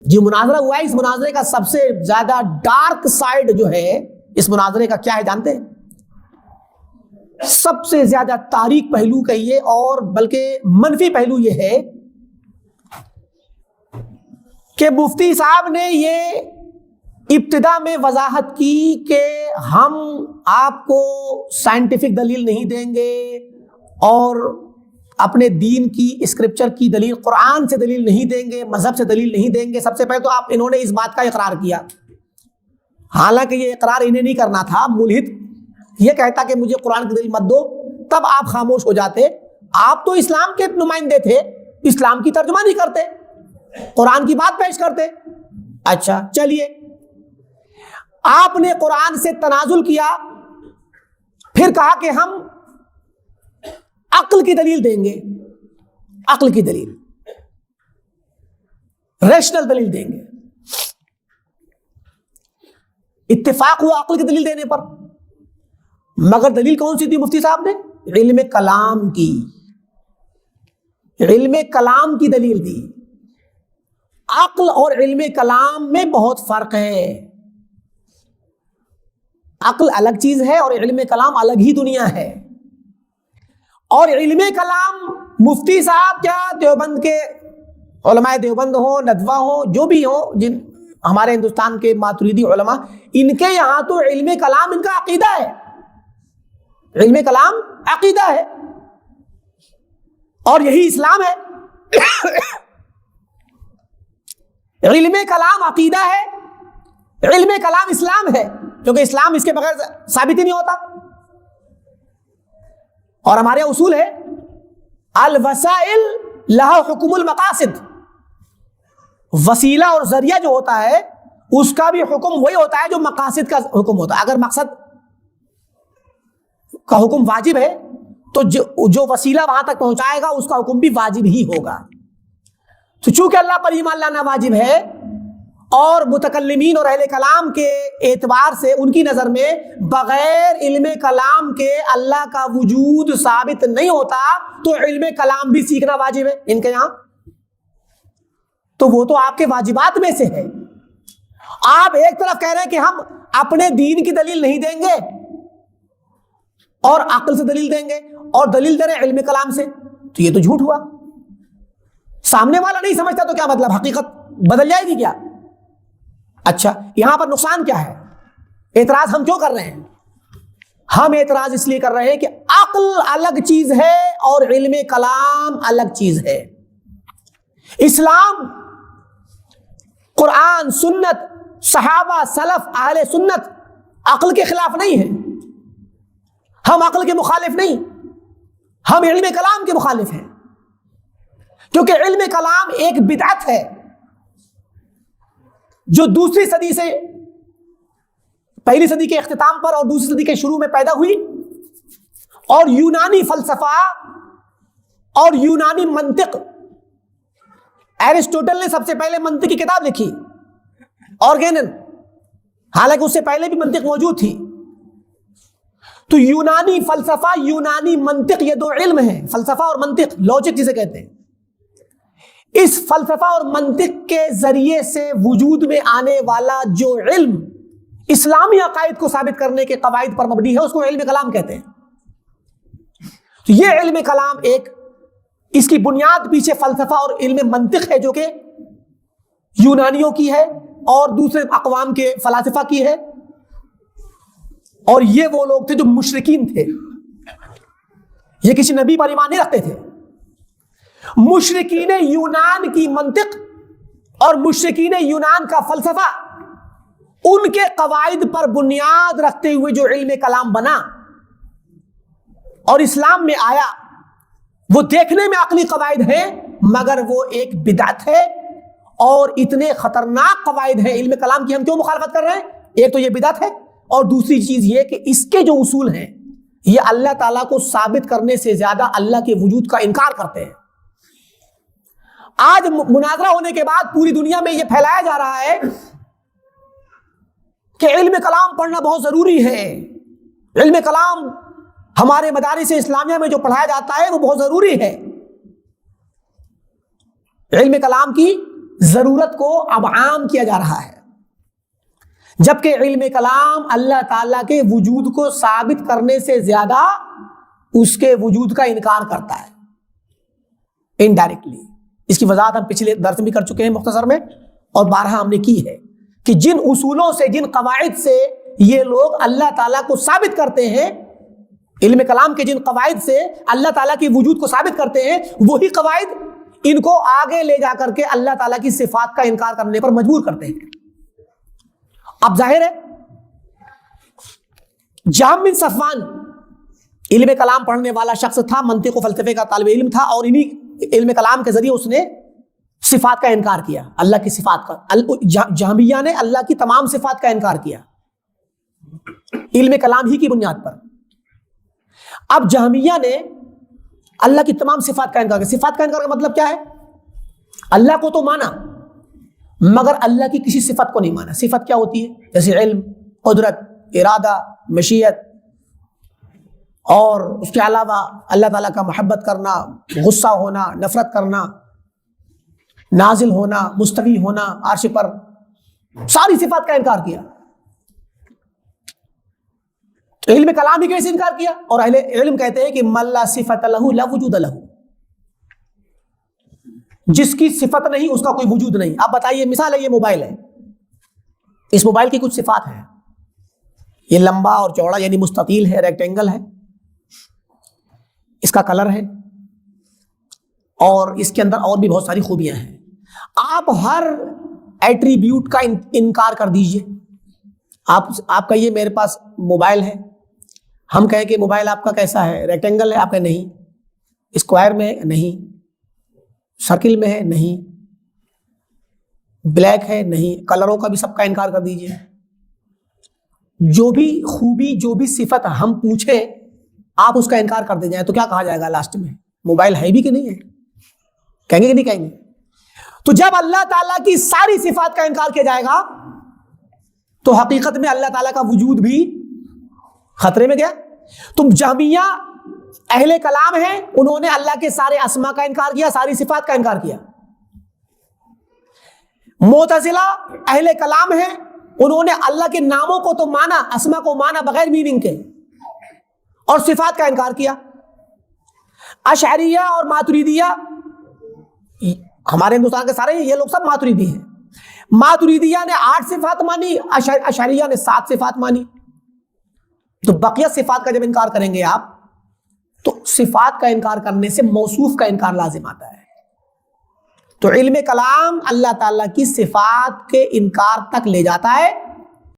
جو مناظرہ ہوا ہے اس مناظرے کا سب سے زیادہ ڈارک سائڈ جو ہے اس مناظرے کا کیا ہے جانتے ہیں؟ سب سے زیادہ تاریک پہلو کہیے اور بلکہ منفی پہلو یہ ہے کہ مفتی صاحب نے یہ ابتدا میں وضاحت کی کہ ہم آپ کو سائنٹیفک دلیل نہیں دیں گے اور اپنے دین کی اسکرپچر کی دلیل قرآن سے دلیل نہیں دیں گے، مذہب سے دلیل نہیں دیں گے۔ سب سے پہلے تو انہوں نے اس بات کا اقرار کیا، حالانکہ یہ اقرار انہیں نہیں کرنا تھا۔ ملحد یہ کہتا کہ مجھے قرآن کی دلیل مت دو، تب آپ خاموش ہو جاتے۔ آپ تو اسلام کے نمائندے تھے، اسلام کی ترجمہ نہیں کرتے، قرآن کی بات پیش کرتے۔ اچھا چلیے، آپ نے قرآن سے تنازل کیا، پھر کہا کہ ہم عقل کی دلیل دیں گے، عقل کی دلیل، ریشنل دلیل دیں گے۔ اتفاق ہوا عقل کی دلیل دینے پر، مگر دلیل کون سی تھی مفتی صاحب نے؟ علم کلام کی، علم کلام کی دلیل دی۔ عقل اور علم کلام میں بہت فرق ہے، عقل الگ چیز ہے اور علم کلام الگ ہی دنیا ہے۔ اور علم کلام مفتی صاحب کیا دیوبند کے علماء دیوبند ہوں، ندوہ ہوں، جو بھی ہوں، جن ہمارے ہندوستان کے ماتریدی علماء، ان کے یہاں تو علم کلام ان کا عقیدہ ہے، علم کلام عقیدہ ہے اور یہی اسلام ہے۔ علم کلام عقیدہ ہے، علم کلام اسلام ہے، کیونکہ اسلام اس کے بغیر ثابت ہی نہیں ہوتا۔ اور ہمارے اصول ہے الوسائل لہا حکم المقاصد، وسیلہ اور ذریعہ جو ہوتا ہے اس کا بھی حکم وہی ہوتا ہے جو مقاصد کا حکم ہوتا ہے۔ اگر مقصد کا حکم واجب ہے تو جو وسیلہ وہاں تک پہنچائے گا اس کا حکم بھی واجب ہی ہوگا۔ تو چونکہ اللہ پر ایمان لانا واجب ہے اور متکلمین اور اہل کلام کے اعتبار سے ان کی نظر میں بغیر علم کلام کے اللہ کا وجود ثابت نہیں ہوتا، تو علم کلام بھی سیکھنا واجب ہے ان کے یہاں۔ تو وہ تو آپ کے واجبات میں سے ہے۔ آپ ایک طرف کہہ رہے ہیں کہ ہم اپنے دین کی دلیل نہیں دیں گے اور عقل سے دلیل دیں گے، اور دلیل دے رہے ہیں علم کلام سے، تو یہ تو جھوٹ ہوا۔ سامنے والا نہیں سمجھتا تو کیا مطلب، حقیقت بدل جائے گی کیا؟ اچھا، یہاں پر نقصان کیا ہے؟ اعتراض ہم کیوں کر رہے ہیں؟ ہم اعتراض اس لیے کر رہے ہیں کہ عقل الگ چیز ہے اور علم کلام الگ چیز ہے۔ اسلام، قرآن، سنت، صحابہ، سلف، اہل سنت عقل کے خلاف نہیں ہے، ہم عقل کے مخالف نہیں، ہم علم کلام کے مخالف ہیں، کیونکہ علم کلام ایک بدعت ہے جو دوسری صدی سے، پہلی صدی کے اختتام پر اور دوسری صدی کے شروع میں پیدا ہوئی، اور یونانی فلسفہ اور یونانی منطق، ایرسٹوٹل نے سب سے پہلے منطق کی کتاب لکھی، آرگینن، حالانکہ اس سے پہلے بھی منطق موجود تھی۔ تو یونانی فلسفہ، یونانی منطق، یہ دو علم ہیں، فلسفہ اور منطق، لاجک جسے کہتے ہیں۔ اس فلسفہ اور منطق کے ذریعے سے وجود میں آنے والا جو علم اسلامی عقائد کو ثابت کرنے کے قواعد پر مبنی ہے اس کو علم کلام کہتے ہیں۔ تو یہ علم کلام ایک، اس کی بنیاد پیچھے فلسفہ اور علم منطق ہے جو کہ یونانیوں کی ہے اور دوسرے اقوام کے فلاسفہ کی ہے، اور یہ وہ لوگ تھے جو مشرکین تھے، یہ کسی نبی پر ایمان نہیں رکھتے تھے۔ مشرکین یونان کی منطق اور مشرکین یونان کا فلسفہ، ان کے قواعد پر بنیاد رکھتے ہوئے جو علم کلام بنا اور اسلام میں آیا، وہ دیکھنے میں عقلی قواعد ہیں مگر وہ ایک بدعت ہے، اور اتنے خطرناک قواعد ہیں علم کلام کی۔ ہم کیوں مخالفت کر رہے ہیں؟ ایک تو یہ بدعت ہے، اور دوسری چیز یہ کہ اس کے جو اصول ہیں یہ اللہ تعالیٰ کو ثابت کرنے سے زیادہ اللہ کے وجود کا انکار کرتے ہیں۔ آج مناظرہ ہونے کے بعد پوری دنیا میں یہ پھیلایا جا رہا ہے کہ علم کلام پڑھنا بہت ضروری ہے، علم کلام ہمارے مدارس اسلامیہ میں جو پڑھایا جاتا ہے وہ بہت ضروری ہے۔ علم کلام کی ضرورت کو اب عام کیا جا رہا ہے، جبکہ علم کلام اللہ تعالیٰ کے وجود کو ثابت کرنے سے زیادہ اس کے وجود کا انکار کرتا ہے انڈائریکٹلی۔ اس کی وضاحت ہم پچھلے درس میں بھی کر چکے ہیں مختصر میں، اور بارہا ہم نے کی ہے کہ جن اصولوں سے، جن قواعد سے یہ لوگ اللہ تعالیٰ کو ثابت کرتے ہیں، علم کلام کے جن قواعد سے اللہ تعالیٰ کے وجود کو ثابت کرتے ہیں، وہی قواعد ان کو آگے لے جا کر کے اللہ تعالیٰ کی صفات کا انکار کرنے پر مجبور کرتے ہیں۔ اب ظاہر ہے جہم بن صفوان علم کلام پڑھنے والا شخص تھا، منطق و فلسفے کا طالب علم تھا، اور انہی علم کلام کے ذریعے اس نے صفات کا انکار کیا، اللہ کی صفات کا۔ جہمیہ نے اللہ کی تمام صفات کا انکار کیا علم کلام ہی کی بنیاد پر۔ اب جہمیہ نے اللہ کی تمام صفات کا انکار کیا۔ صفات کا انکار کا مطلب کیا ہے؟ اللہ کو تو مانا مگر اللہ کی کسی صفت کو نہیں مانا۔ صفت کیا ہوتی ہے؟ جیسے علم، قدرت، ارادہ، مشیت، اور اس کے علاوہ اللہ تعالیٰ کا محبت کرنا، غصہ ہونا، نفرت کرنا، نازل ہونا، مستوی ہونا عرش پر، ساری صفات کا انکار کیا۔ علم کلام ہی کیسے انکار کیا؟ اور اہل علم کہتے ہیں کہ من لا صفت لہ لا وجود لہ، جس کی صفت نہیں اس کا کوئی وجود نہیں۔ آپ بتائیے، مثال ہے یہ موبائل ہے، اس موبائل کی کچھ صفات ہیں، یہ لمبا اور چوڑا یعنی مستطیل ہے، ریکٹینگل ہے، اس کا کلر ہے، اور اس کے اندر اور بھی بہت ساری خوبیاں ہیں۔ آپ ہر ایٹریبیوٹ کا انکار کر دیجئے۔ آپ کہیے میرے پاس موبائل ہے، ہم کہیں کہ موبائل آپ کا کیسا ہے؟ ریکٹینگل ہے، آپ کہیں نہیں، اسکوائر میں ہے نہیں، سرکل میں ہے نہیں، بلیک ہے نہیں، کلروں کا بھی سب کا انکار کر دیجئے۔ جو بھی خوبی، جو بھی صفت ہم پوچھیں آپ اس کا انکار کر دے جائیں تو کیا کہا جائے گا لاسٹ میں؟ موبائل ہے بھی کہ نہیں ہے؟ کہیں گے کہ نہیں کہیں گے؟ تو جب اللہ تعالیٰ کی ساری صفات کا انکار کیا جائے گا تو حقیقت میں اللہ تعالیٰ کا وجود بھی خطرے میں گیا۔ تم جہمیہ اہل کلام ہیں، انہوں نے اللہ کے سارے اسما کا انکار کیا، ساری صفات کا انکار کیا۔ معتزلہ اہل کلام ہیں، انہوں نے اللہ کے ناموں کو تو مانا، اسما کو مانا بغیر میننگ کے، اور صفات کا انکار کیا۔ اشعریہ اور ماتریدیہ، ہمارے ہندوستان کے سارے یہ لوگ سب ماتریدی ہیں، ماتریدیہ نے 8 صفات مانی، اشعریہ نے 7 صفات مانی۔ تو بقیہ صفات کا جب انکار کریں گے آپ تو صفات کا انکار کرنے سے موصوف کا انکار لازم آتا ہے۔ تو علم کلام اللہ تعالیٰ کی صفات کے انکار تک لے جاتا ہے،